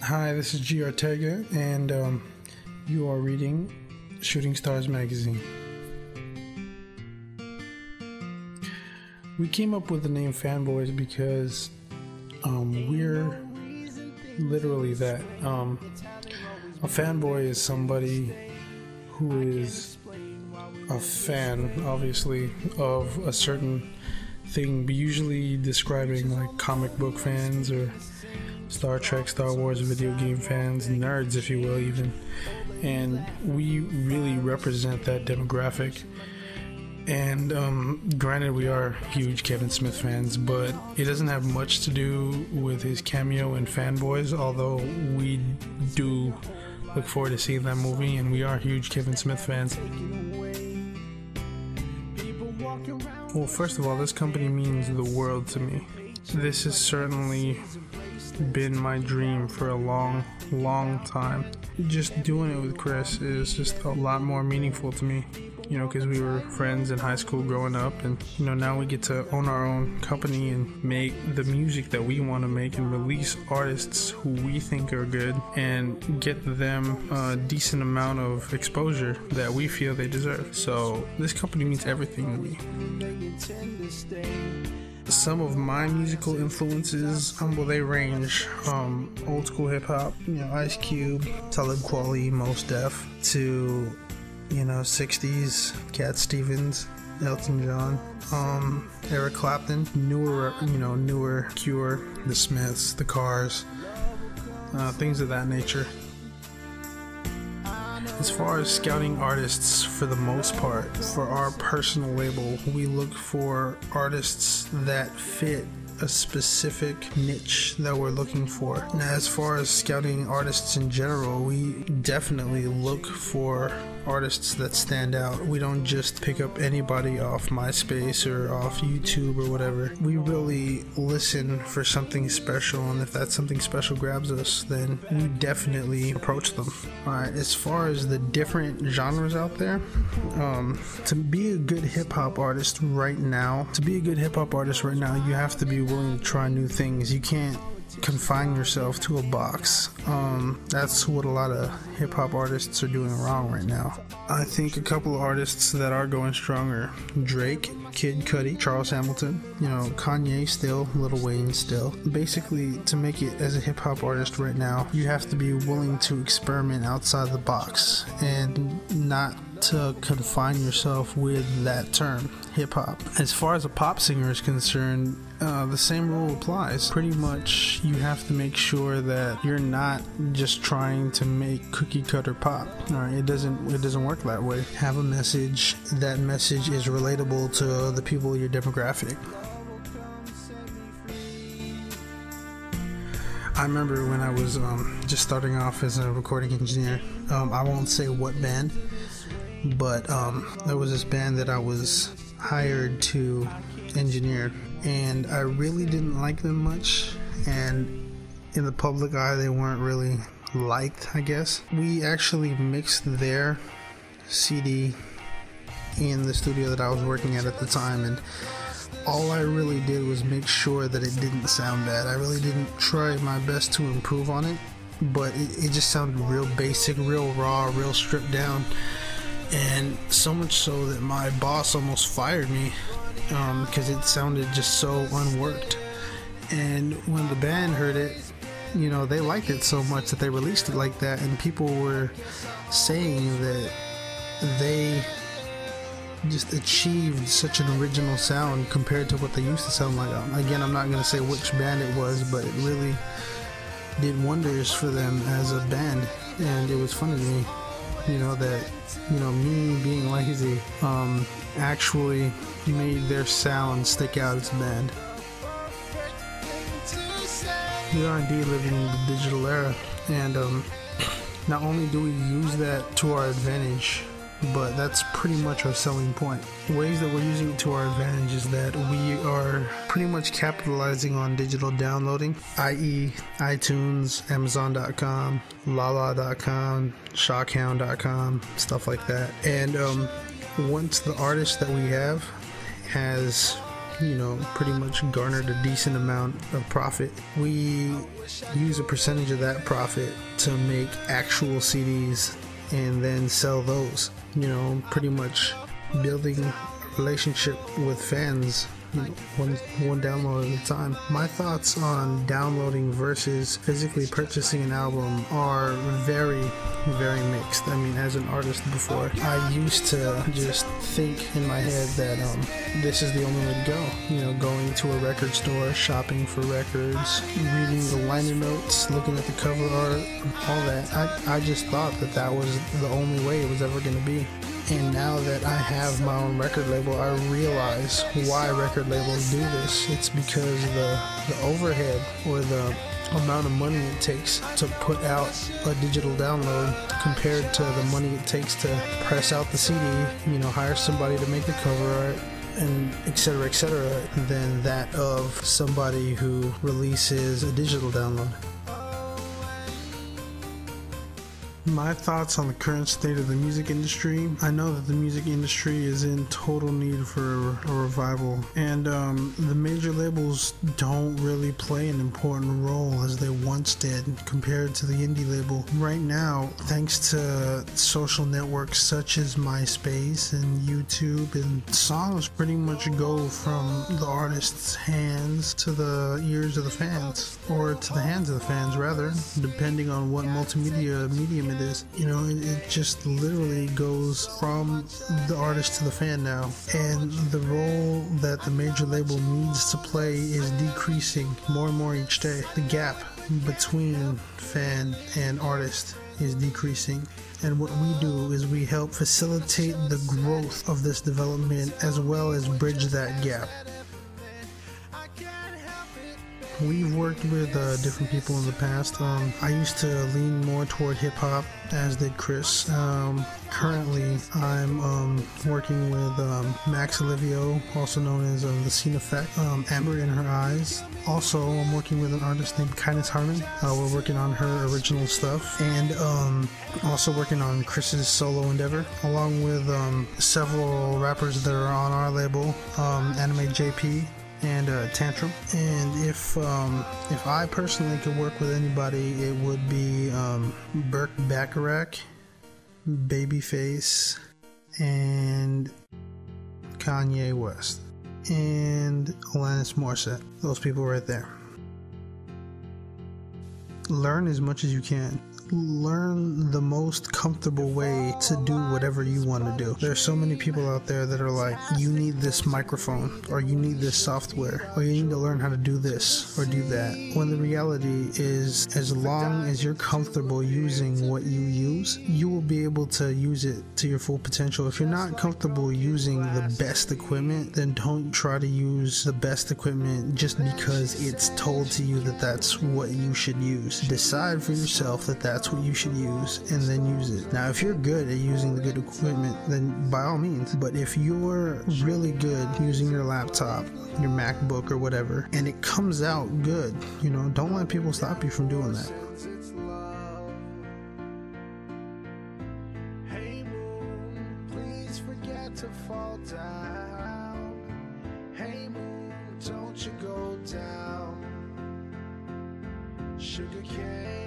Hi, this is G. Ortega, and you are reading Shooting Stars magazine. We came up with the name Fanboys because we're literally that. A fanboy is somebody who is a fan, obviously, of a certain thing, but usually describing like comic book fans or Star Trek, Star Wars, video game fans, nerds, if you will, even. And we really represent that demographic. And granted, we are huge Kevin Smith fans, but it doesn't have much to do with his cameo in Fanboys, although we do look forward to seeing that movie, and we are huge Kevin Smith fans. Well, first of all, this company means the world to me. This has certainly been my dream for a long time. Just doing it with Chris is just a lot more meaningful to me, because we were friends in high school growing up, and now we get to own our own company and make the music that we want to make and release artists who we think are good and get them a decent amount of exposure that we feel they deserve. So this company means everything to me. Some of my musical influences, they range from old school hip hop, Ice Cube, Talib Kweli, Mos Def, to 60s, Cat Stevens, Elton John, Eric Clapton, newer Cure, The Smiths, The Cars, things of that nature. As far as scouting artists, for the most part, for our personal label, we look for artists that fit a specific niche that we're looking for. Now, as far as scouting artists in general, we definitely look for artists that stand out. We don't just pick up anybody off MySpace or off YouTube or whatever. We really listen for something special, and if that something special grabs us, then we definitely approach them. Alright, as far as the different genres out there, to be a good hip-hop artist right now, you have to be willing to try new things. You can't confine yourself to a box. That's what a lot of hip-hop artists are doing wrong right now. I think a couple of artists that are going strong are Drake, Kid Cudi, Charles Hamilton, Kanye still, Lil Wayne still. Basically, to make it as a hip-hop artist right now, you have to be willing to experiment outside the box and not to confine yourself with that term, hip-hop. As far as a pop singer is concerned, the same rule applies. Pretty much, you have to make sure that you're not just trying to make cookie-cutter pop. Alright, it doesn't work that way. Have a message. That message is relatable to the people in your demographic. I remember when I was just starting off as a recording engineer. I won't say what band, but there was this band that I was hired to engineer, and I really didn't like them much, and in the public eye they weren't really liked, I guess. We actually mixed their CD in the studio that I was working at the time, and all I really did was make sure that it didn't sound bad. I really didn't try my best to improve on it, but it just sounded real basic, real raw, real stripped down. And so much so that my boss almost fired me because it sounded just so unworked. And when the band heard it, they liked it so much that they released it like that, and people were saying that they just achieved such an original sound compared to what they used to sound like. Again, I'm not going to say which band it was, but it really did wonders for them as a band, and it was funny to me, that me being lazy actually made their sound stick out as a band. We are indeed living in the digital era, and not only do we use that to our advantage, but that's pretty much our selling point. Ways that we're using it to our advantage is that we are pretty much capitalizing on digital downloading, i.e. iTunes, Amazon.com, Lala.com, Shockhound.com, stuff like that. And once the artist that we have has pretty much garnered a decent amount of profit. We use a percentage of that profit to make actual CDs and then sell those, pretty much building a relationship with fans, one download at a time. My thoughts on downloading versus physically purchasing an album are very, very mixed. I mean, as an artist before, I used to just think in my head that this is the only way to go. Going to a record store, shopping for records, reading the liner notes, looking at the cover art, all that. I just thought that was the only way it was ever going to be. And now that I have my own record label, I realize why record labels do this. It's because the overhead or the amount of money it takes to put out a digital download compared to the money it takes to press out the CD, hire somebody to make the cover art, and et cetera, than that of somebody who releases a digital download. My thoughts on the current state of the music industry. I know that the music industry is in total need for a revival, and the major labels don't really play an important role as they once did compared to the indie label. Right now, thanks to social networks such as MySpace and YouTube, and songs pretty much go from the artist's hands to the ears of the fans, or to the hands of the fans rather, depending on what multimedia medium it is. It just literally goes from the artist to the fan now, and the role that the major label needs to play is decreasing more and more each day. The gap between fan and artist is decreasing, and what we do is we help facilitate the growth of this development as well as bridge that gap. We've worked with different people in the past. I used to lean more toward hip-hop, as did Chris. Currently, I'm working with Max Olivio, also known as The Scene Effect, Amber in Her Eyes. Also, I'm working with an artist named Kindness Harmon. We're working on her original stuff, and also working on Chris's solo endeavor, along with several rappers that are on our label, Anime JP, and Tantrum. And if I personally could work with anybody, it would be Burke Bacharach, Babyface, and Kanye West, and Alanis Morissette. Those people right there. Learn as much as you can. Learn the most comfortable way to do whatever you want to do. There are so many people out there that are like, you need this microphone, or you need this software, or you need to learn how to do this or do that. When the reality is, as long as you're comfortable using what you use, you will be able to use it to your full potential. If you're not comfortable using the best equipment, then don't try to use the best equipment just because it's told to you that that's what you should use. Decide for yourself that that's what you should use, and then use it. Now, if you're good at using the good equipment, then by all means. But if you're really good using your laptop, your MacBook or whatever, and it comes out good, don't let people stop you from doing that. Hey moon, please forget to fall down. Hey moon, don't you go down. Sugar cane.